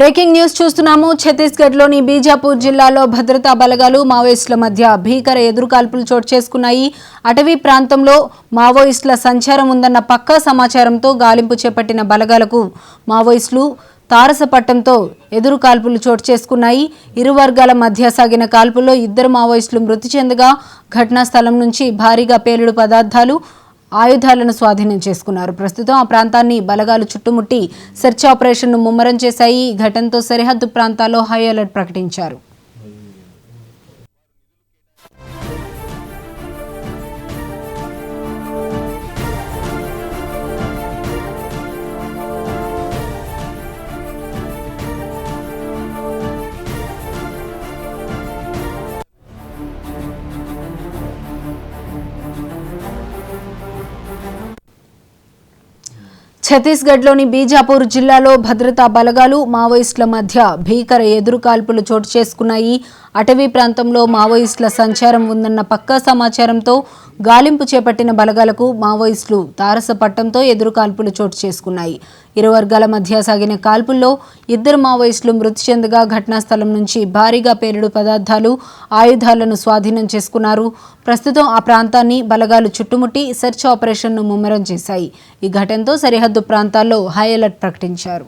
Breaking news చూస్తున్నాము. ఛత్తీస్గఢ్లోని బీజాపూర్ జిల్లాలో భద్రతా బలగాలు మావోయిస్టుల మధ్య భీకర ఎదురుకాల్పులు చోటు చేసుకున్నాయి. అటవీ ప్రాంతంలో మావోయిస్టుల సంచారం ఉందన్న పక్కా సమాచారంతో గాలింపు చేపట్టిన బలగాలకు మావోయిస్టులు తారసపట్టంతో ఎదురుకాల్పులు చోటు చేసుకున్నాయి. ఇరు వర్గాల మధ్య సాగిన కాల్పుల్లో 2 మావోయిస్టులు మృతి చెందగా ఘటనా స్థలం నుంచి భారీగా పేలుడు పదార్థాలు ఆయుధాలను స్వాధీనం చేసుకున్నారు. ప్రస్తుతం ఆ ప్రాంతాన్ని బలగాలు చుట్టుముట్టి సెర్చ్ ఆపరేషన్ను ముమ్మరం చేశాయి. ఈ ఘటనతో సరిహద్దు ప్రాంతాల్లో హై అలర్ట్ ప్రకటించారు. ఛత్తీస్గఢ్లోని బీజాపూర్ జిల్లాలో భద్రతా బలగాలు మావోయిస్టుల మధ్య భీకర ఎదురుకాల్పులు చోటు చేసుకున్నాయి. అటవీ ప్రాంతంలో మావోయిస్టుల సంచారం ఉందన్న పక్కా సమాచారంతో గాలింపు చేపట్టిన బలగాలకు మావోయిస్టులు తారసపట్టంతో ఎదురుకాల్పులు చోటు చేసుకున్నాయి. ఇరు వర్గాల మధ్య సాగిన కాల్పుల్లో 2 మావోయిస్టులు మృతి చెందగా ఘటనా స్థలం నుంచి భారీగా పేలుడు పదార్థాలు ఆయుధాలను స్వాధీనం చేసుకున్నారు. ప్రస్తుతం ఆ ప్రాంతాన్ని బలగాలు చుట్టుముట్టి సెర్చ్ ఆపరేషన్ను ముమ్మరం చేశాయి. ఈ ఘటనతో సరిహద్దు ప్రాంతాల్లో హై అలర్ట్ ప్రకటించారు.